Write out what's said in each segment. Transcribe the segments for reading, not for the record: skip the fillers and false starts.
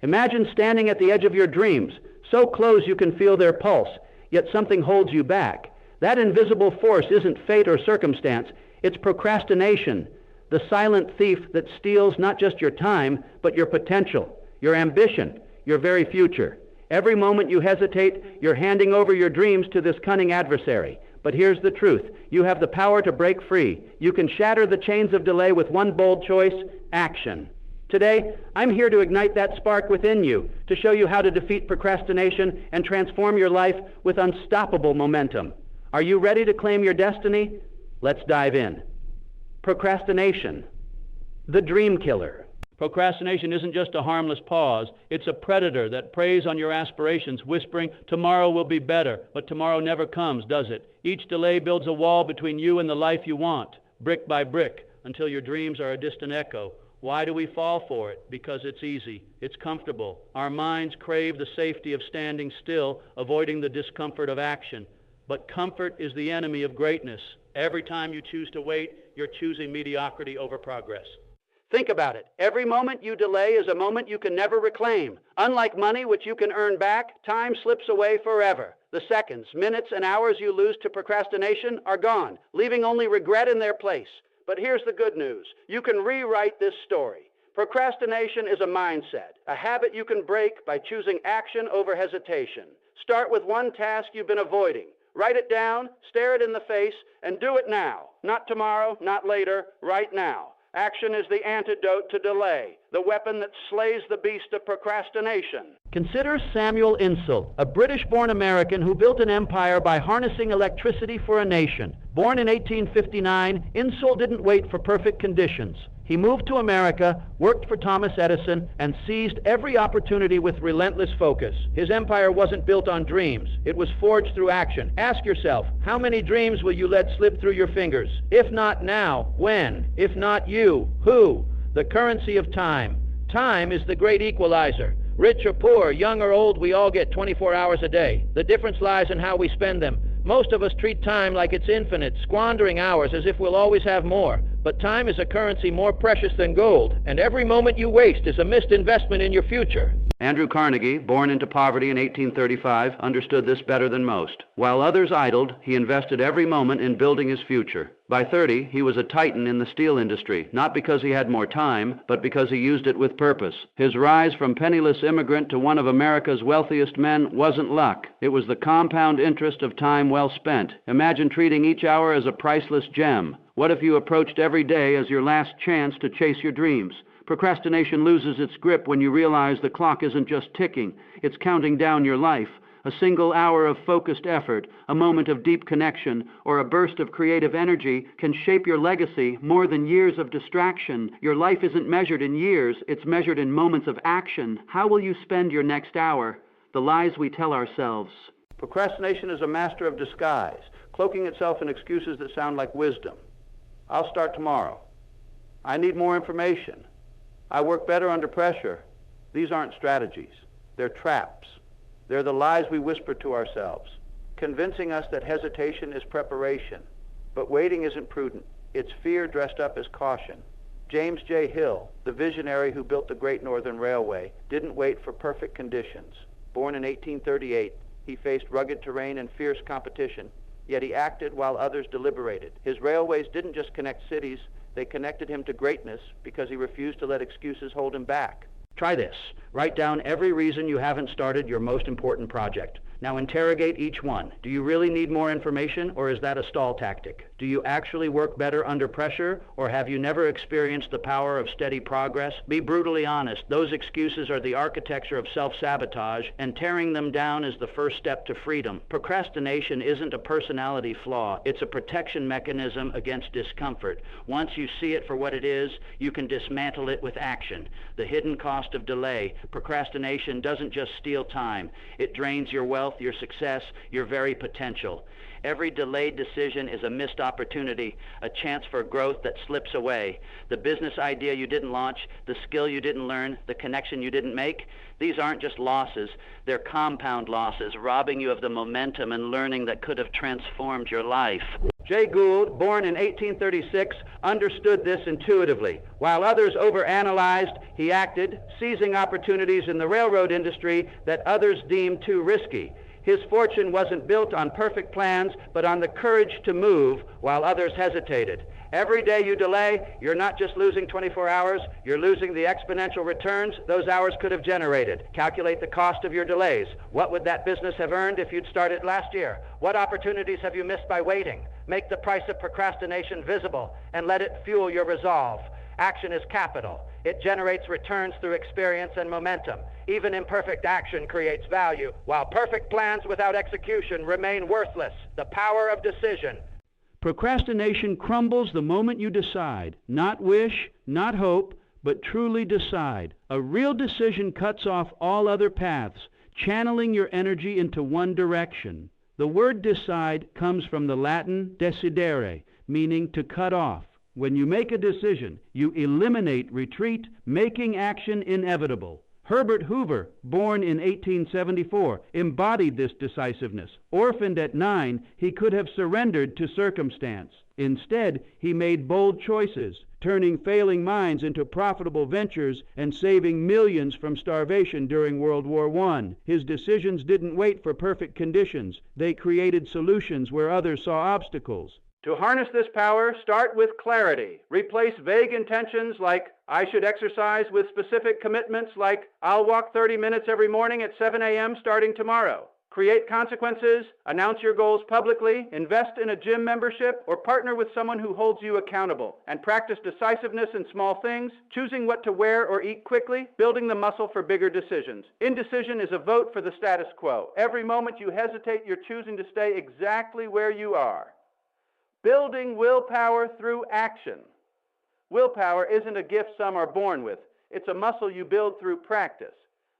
Imagine standing at the edge of your dreams, so close you can feel their pulse, yet something holds you back. That invisible force isn't fate or circumstance, it's procrastination, the silent thief that steals not just your time, but your potential, your ambition, your very future. Every moment you hesitate, you're handing over your dreams to this cunning adversary. But here's the truth. You have the power to break free. You can shatter the chains of delay with one bold choice: action. Today, I'm here to ignite that spark within you, to show you how to defeat procrastination and transform your life with unstoppable momentum. Are you ready to claim your destiny? Let's dive in. Procrastination, the dream killer. Procrastination isn't just a harmless pause. It's a predator that preys on your aspirations, whispering, tomorrow will be better. But tomorrow never comes, does it? Each delay builds a wall between you and the life you want, brick by brick, until your dreams are a distant echo. Why do we fall for it? Because it's easy. It's comfortable. Our minds crave the safety of standing still, avoiding the discomfort of action. But comfort is the enemy of greatness. Every time you choose to wait, you're choosing mediocrity over progress. Think about it. Every moment you delay is a moment you can never reclaim. Unlike money, which you can earn back, time slips away forever. The seconds, minutes, and hours you lose to procrastination are gone, leaving only regret in their place. But here's the good news. You can rewrite this story. Procrastination is a mindset, a habit you can break by choosing action over hesitation. Start with one task you've been avoiding. Write it down, stare it in the face, and do it now. Not tomorrow, not later, right now. Action is the antidote to delay, the weapon that slays the beast of procrastination. Consider Samuel Insull, a British-born American who built an empire by harnessing electricity for a nation. Born in 1859, Insull didn't wait for perfect conditions. He moved to America, worked for Thomas Edison, and seized every opportunity with relentless focus. His empire wasn't built on dreams. It was forged through action. Ask yourself, how many dreams will you let slip through your fingers? If not now, when? If not you, who? The currency of time. Time is the great equalizer. Rich or poor, young or old, we all get 24 hours a day. The difference lies in how we spend them. Most of us treat time like it's infinite, squandering hours as if we'll always have more. But time is a currency more precious than gold, and every moment you waste is a missed investment in your future. Andrew Carnegie, born into poverty in 1835, understood this better than most. While others idled, he invested every moment in building his future. By 30, he was a titan in the steel industry, not because he had more time, but because he used it with purpose. His rise from penniless immigrant to one of America's wealthiest men wasn't luck. It was the compound interest of time well spent. Imagine treating each hour as a priceless gem. What if you approached every day as your last chance to chase your dreams? Procrastination loses its grip when you realize the clock isn't just ticking, it's counting down your life. A single hour of focused effort, a moment of deep connection, or a burst of creative energy can shape your legacy more than years of distraction. Your life isn't measured in years, it's measured in moments of action. How will you spend your next hour? The lies we tell ourselves. Procrastination is a master of disguise, cloaking itself in excuses that sound like wisdom. I'll start tomorrow. I need more information. I work better under pressure. These aren't strategies. They're traps. They're the lies we whisper to ourselves, convincing us that hesitation is preparation. But waiting isn't prudent. It's fear dressed up as caution. James J. Hill, the visionary who built the Great Northern Railway, didn't wait for perfect conditions. Born in 1838, he faced rugged terrain and fierce competition. Yet he acted while others deliberated. His railways didn't just connect cities, they connected him to greatness because he refused to let excuses hold him back. Try this. Write down every reason you haven't started your most important project. Now interrogate each one. Do you really need more information, or is that a stall tactic? Do you actually work better under pressure, or have you never experienced the power of steady progress? Be brutally honest. Those excuses are the architecture of self-sabotage, and tearing them down is the first step to freedom. Procrastination isn't a personality flaw. It's a protection mechanism against discomfort. Once you see it for what it is, you can dismantle it with action. The hidden cost of delay. Procrastination doesn't just steal time. It drains your wealth, your success, your very potential. Every delayed decision is a missed opportunity, a chance for growth that slips away. The business idea you didn't launch, the skill you didn't learn, the connection you didn't make, these aren't just losses, they're compound losses, robbing you of the momentum and learning that could have transformed your life. Jay Gould, born in 1836, understood this intuitively. While others overanalyzed, he acted, seizing opportunities in the railroad industry that others deemed too risky. His fortune wasn't built on perfect plans, but on the courage to move while others hesitated. Every day you delay, you're not just losing 24 hours, you're losing the exponential returns those hours could have generated. Calculate the cost of your delays. What would that business have earned if you'd started last year? What opportunities have you missed by waiting? Make the price of procrastination visible and let it fuel your resolve. Action is capital. It generates returns through experience and momentum. Even imperfect action creates value, while perfect plans without execution remain worthless. The power of decision. Procrastination crumbles the moment you decide. Not wish, not hope, but truly decide. A real decision cuts off all other paths, channeling your energy into one direction. The word decide comes from the Latin decidere, meaning to cut off. When you make a decision, you eliminate retreat, making action inevitable. Herbert Hoover, born in 1874, embodied this decisiveness. Orphaned at 9, he could have surrendered to circumstance. Instead, he made bold choices, turning failing mines into profitable ventures and saving millions from starvation during World War I. His decisions didn't wait for perfect conditions. They created solutions where others saw obstacles. To harness this power, start with clarity. Replace vague intentions like, I should exercise, with specific commitments like, I'll walk 30 minutes every morning at 7 a.m. starting tomorrow. Create consequences, announce your goals publicly, invest in a gym membership, or partner with someone who holds you accountable. And practice decisiveness in small things, choosing what to wear or eat quickly, building the muscle for bigger decisions. Indecision is a vote for the status quo. Every moment you hesitate, you're choosing to stay exactly where you are. Building willpower through action. Willpower isn't a gift some are born with. It's a muscle you build through practice.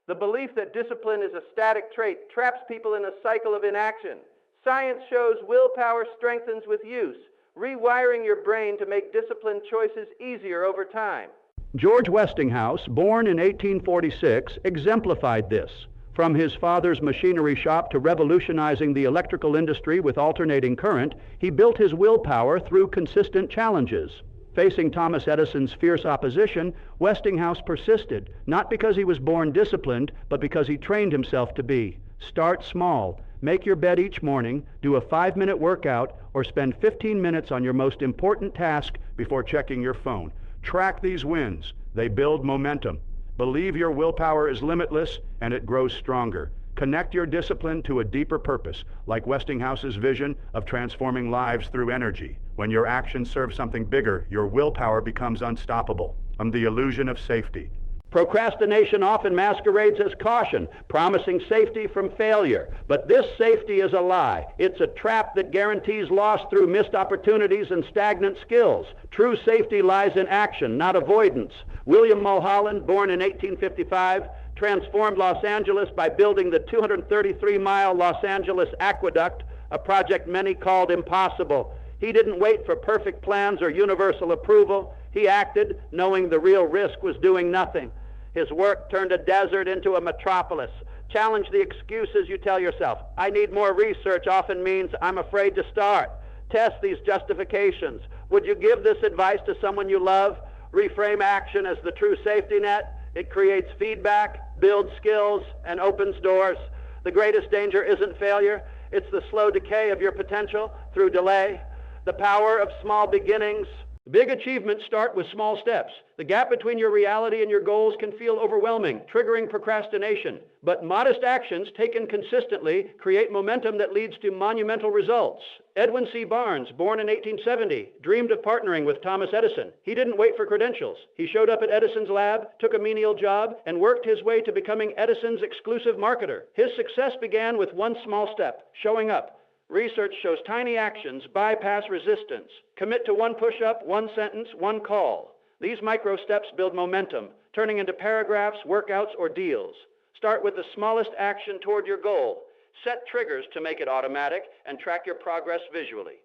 The belief that discipline is a static trait traps people in a cycle of inaction. Science shows willpower strengthens with use, rewiring your brain to make disciplined choices easier over time. George Westinghouse, born in 1846, exemplified this. From his father's machinery shop to revolutionizing the electrical industry with alternating current, he built his willpower through consistent challenges. Facing Thomas Edison's fierce opposition, Westinghouse persisted, not because he was born disciplined, but because he trained himself to be. Start small. Make your bed each morning, do a 5-minute workout, or spend 15 minutes on your most important task before checking your phone. Track these wins. They build momentum. Believe your willpower is limitless, and it grows stronger. Connect your discipline to a deeper purpose, like Westinghouse's vision of transforming lives through energy. When your actions serve something bigger, your willpower becomes unstoppable. The illusion of safety. Procrastination often masquerades as caution, promising safety from failure. But this safety is a lie. It's a trap that guarantees loss through missed opportunities and stagnant skills. True safety lies in action, not avoidance. William Mulholland, born in 1855, transformed Los Angeles by building the 233-mile Los Angeles Aqueduct, a project many called impossible. He didn't wait for perfect plans or universal approval. He acted, knowing the real risk was doing nothing. His work turned a desert into a metropolis. Challenge the excuses you tell yourself. I need more research often means I'm afraid to start. Test these justifications. Would you give this advice to someone you love? Reframe action as the true safety net. It creates feedback, builds skills, and opens doors. The greatest danger isn't failure. It's the slow decay of your potential through delay. The power of small beginnings. Big achievements start with small steps. The gap between your reality and your goals can feel overwhelming, triggering procrastination. But modest actions taken consistently create momentum that leads to monumental results. Edwin C. Barnes, born in 1870, dreamed of partnering with Thomas Edison. He didn't wait for credentials. He showed up at Edison's lab, took a menial job, and worked his way to becoming Edison's exclusive marketer. His success began with one small step, showing up. Research shows tiny actions bypass resistance. Commit to one push-up, one sentence, one call. These micro steps build momentum, turning into paragraphs, workouts, or deals. Start with the smallest action toward your goal. Set triggers to make it automatic and track your progress visually.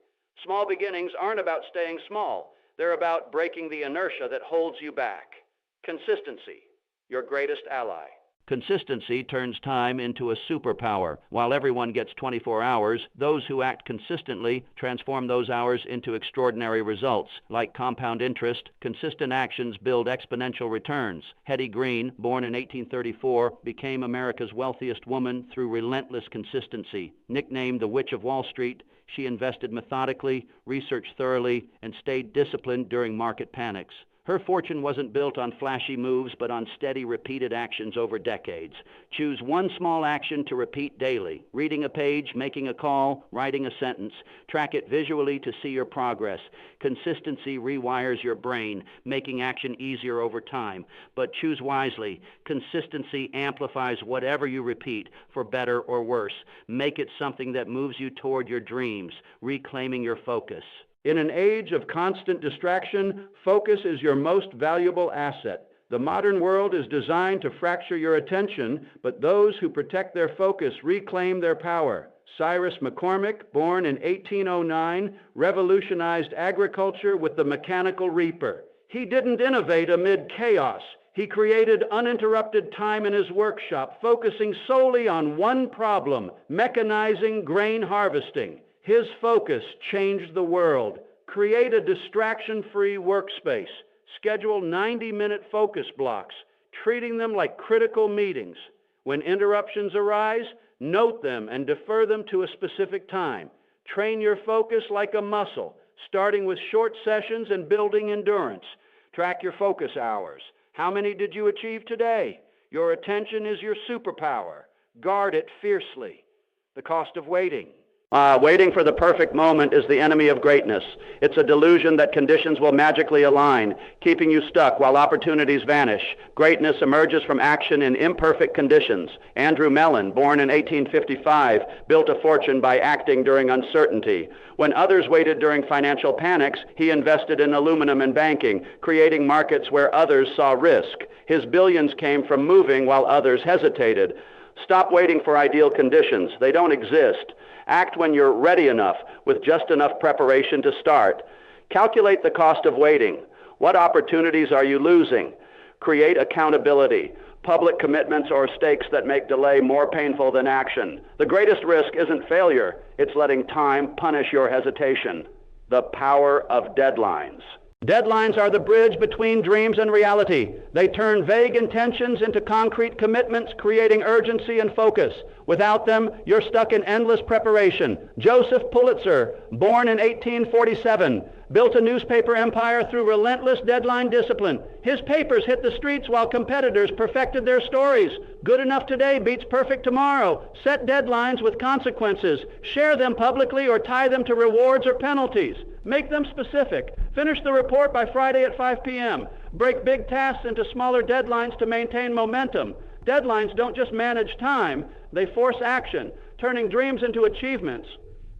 Small beginnings aren't about staying small. They're about breaking the inertia that holds you back. Consistency, your greatest ally. Consistency turns time into a superpower. While everyone gets 24 hours, those who act consistently transform those hours into extraordinary results. Like compound interest, consistent actions build exponential returns. Hetty Green, born in 1834, became America's wealthiest woman through relentless consistency. Nicknamed the Witch of Wall Street, she invested methodically, researched thoroughly, and stayed disciplined during market panics. Her fortune wasn't built on flashy moves, but on steady, repeated actions over decades. Choose one small action to repeat daily. Reading a page, making a call, writing a sentence. Track it visually to see your progress. Consistency rewires your brain, making action easier over time. But choose wisely. Consistency amplifies whatever you repeat, for better or worse. Make it something that moves you toward your dreams, reclaiming your focus. In an age of constant distraction, focus is your most valuable asset. The modern world is designed to fracture your attention, but those who protect their focus reclaim their power. Cyrus McCormick, born in 1809, revolutionized agriculture with the mechanical reaper. He didn't innovate amid chaos. He created uninterrupted time in his workshop, focusing solely on one problem: mechanizing grain harvesting. His focus changed the world. Create a distraction-free workspace. Schedule 90-minute focus blocks, treating them like critical meetings. When interruptions arise, note them and defer them to a specific time. Train your focus like a muscle, starting with short sessions and building endurance. Track your focus hours. How many did you achieve today? Your attention is your superpower. Guard it fiercely. The cost of waiting. Waiting for the perfect moment is the enemy of greatness. It's a delusion that conditions will magically align, keeping you stuck while opportunities vanish. Greatness emerges from action in imperfect conditions. Andrew Mellon, born in 1855, built a fortune by acting during uncertainty. When others waited during financial panics, he invested in aluminum and banking, creating markets where others saw risk. His billions came from moving while others hesitated. Stop waiting for ideal conditions. They don't exist. Act when you're ready enough, with just enough preparation to start. Calculate the cost of waiting. What opportunities are you losing? Create accountability. Public commitments or stakes that make delay more painful than action. The greatest risk isn't failure. It's letting time punish your hesitation. The power of deadlines. Deadlines are the bridge between dreams and reality. They turn vague intentions into concrete commitments, creating urgency and focus. Without them, you're stuck in endless preparation. Joseph Pulitzer, born in 1847, built a newspaper empire through relentless deadline discipline. His papers hit the streets while competitors perfected their stories. Good enough today beats perfect tomorrow. Set deadlines with consequences. Share them publicly or tie them to rewards or penalties. Make them specific. Finish the report by Friday at 5 p.m. Break big tasks into smaller deadlines to maintain momentum. Deadlines don't just manage time, they force action, turning dreams into achievements.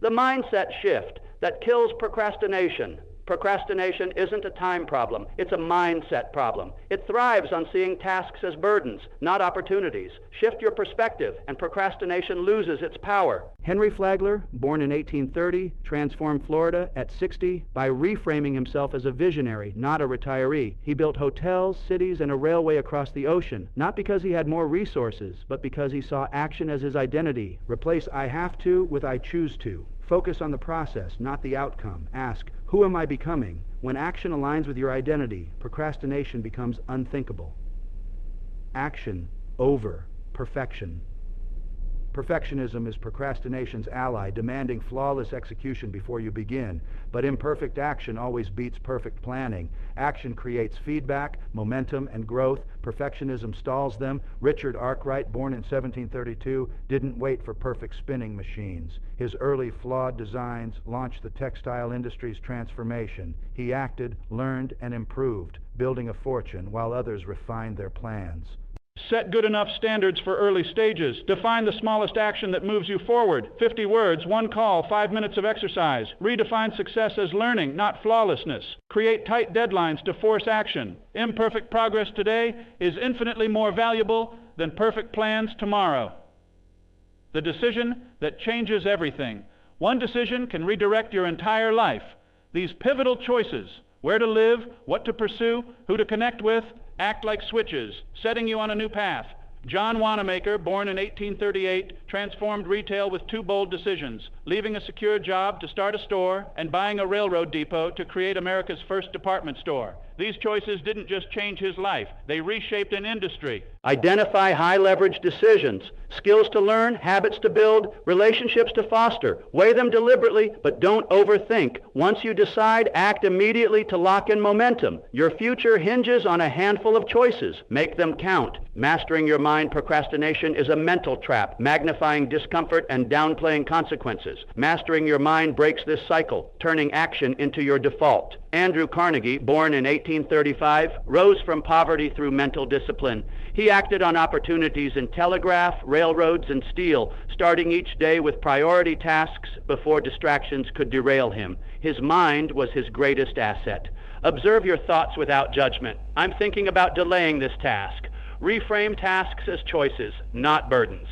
The mindset shift that kills procrastination. Procrastination isn't a time problem, it's a mindset problem. It thrives on seeing tasks as burdens, not opportunities. Shift your perspective, and procrastination loses its power. Henry Flagler, born in 1830, transformed Florida at 60 by reframing himself as a visionary, not a retiree. He built hotels, cities, and a railway across the ocean, not because he had more resources, but because he saw action as his identity. Replace I have to with I choose to. Focus on the process, not the outcome. Ask, who am I becoming? When action aligns with your identity, procrastination becomes unthinkable. Action over perfection. Perfectionism is procrastination's ally, demanding flawless execution before you begin. But imperfect action always beats perfect planning. Action creates feedback, momentum, and growth. Perfectionism stalls them. Richard Arkwright, born in 1732, didn't wait for perfect spinning machines. His early flawed designs launched the textile industry's transformation. He acted, learned, and improved, building a fortune while others refined their plans. Set good enough standards for early stages. Define the smallest action that moves you forward. 50 words, 1 call, 5 minutes of exercise. Redefine success as learning, not flawlessness. Create tight deadlines to force action. Imperfect progress today is infinitely more valuable than perfect plans tomorrow. The decision that changes everything. One decision can redirect your entire life. These pivotal choices, where to live, what to pursue, who to connect with, act like switches, setting you on a new path. John Wanamaker, born in 1838, transformed retail with two bold decisions: leaving a secure job to start a store and buying a railroad depot to create America's first department store. These choices didn't just change his life, they reshaped an industry. Identify high-leverage decisions, skills to learn, habits to build, relationships to foster. Weigh them deliberately, but don't overthink. Once you decide, act immediately to lock in momentum. Your future hinges on a handful of choices. Make them count. Mastering your mind procrastination is a mental trap, magnifying discomfort and downplaying consequences. Mastering your mind breaks this cycle, turning action into your default. Andrew Carnegie, born in 1835, rose from poverty through mental discipline. He acted on opportunities in telegraph, railroads, and steel, starting each day with priority tasks before distractions could derail him. His mind was his greatest asset. Observe your thoughts without judgment. I'm thinking about delaying this task. Reframe tasks as choices, not burdens.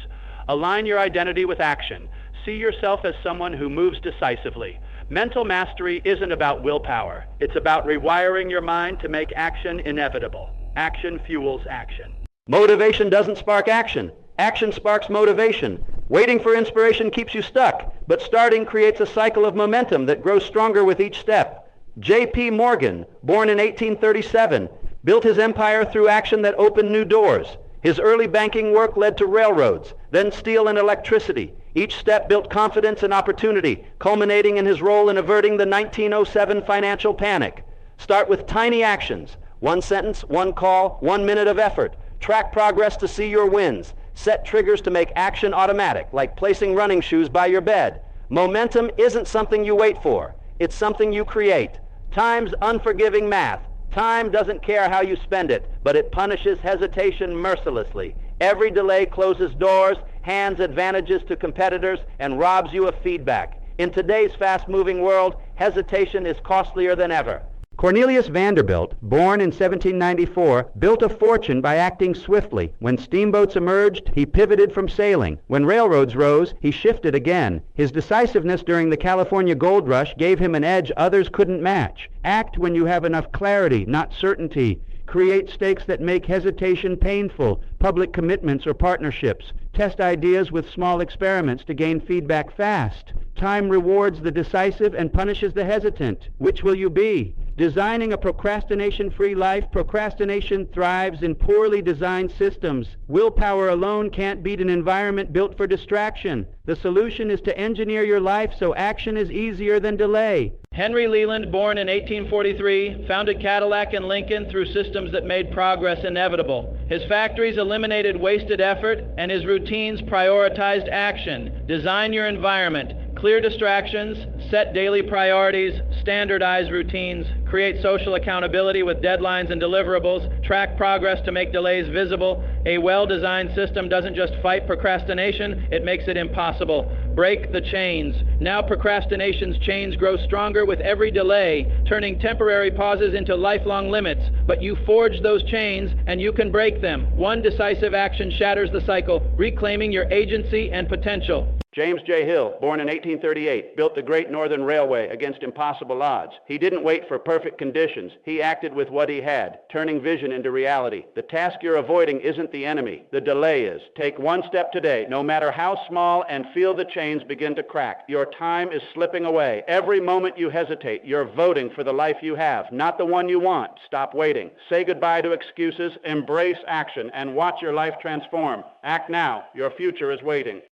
Align your identity with action. See yourself as someone who moves decisively. Mental mastery isn't about willpower. It's about rewiring your mind to make action inevitable. Action fuels action. Motivation doesn't spark action. Action sparks motivation. Waiting for inspiration keeps you stuck, but starting creates a cycle of momentum that grows stronger with each step. J.P. Morgan, born in 1837, built his empire through action that opened new doors. His early banking work led to railroads, then steel and electricity. Each step built confidence and opportunity, culminating in his role in averting the 1907 financial panic. Start with tiny actions. One sentence, one call, 1 minute of effort. Track progress to see your wins. Set triggers to make action automatic, like placing running shoes by your bed. Momentum isn't something you wait for. It's something you create. Time's unforgiving math. Time doesn't care how you spend it, but it punishes hesitation mercilessly. Every delay closes doors, hands advantages to competitors, and robs you of feedback. In today's fast-moving world, hesitation is costlier than ever. Cornelius Vanderbilt, born in 1794, built a fortune by acting swiftly. When steamboats emerged, he pivoted from sailing. When railroads rose, he shifted again. His decisiveness during the California gold rush gave him an edge others couldn't match. Act when you have enough clarity, not certainty. Create stakes that make hesitation painful, public commitments or partnerships. Test ideas with small experiments to gain feedback fast. Time rewards the decisive and punishes the hesitant. Which will you be? Designing a procrastination-free life, procrastination thrives in poorly designed systems. Willpower alone can't beat an environment built for distraction. The solution is to engineer your life so action is easier than delay. Henry Leland, born in 1843, founded Cadillac and Lincoln through systems that made progress inevitable. His factories eliminated wasted effort, and his routines prioritized action. Design your environment. Clear distractions, set daily priorities, standardize routines, create social accountability with deadlines and deliverables, track progress to make delays visible. A well-designed system doesn't just fight procrastination, it makes it impossible. Break the chains. Now procrastination's chains grow stronger with every delay, turning temporary pauses into lifelong limits. But you forge those chains and you can break them. One decisive action shatters the cycle, reclaiming your agency and potential. James J. Hill, born in 1838, built the Great Northern Railway against impossible odds. He didn't wait for perfect conditions. He acted with what he had, turning vision into reality. The task you're avoiding isn't the enemy. The delay is. Take one step today, no matter how small, and feel the chains begin to crack. Your time is slipping away. Every moment you hesitate, you're voting for the life you have, not the one you want. Stop waiting. Say goodbye to excuses, embrace action, and watch your life transform. Act now. Your future is waiting.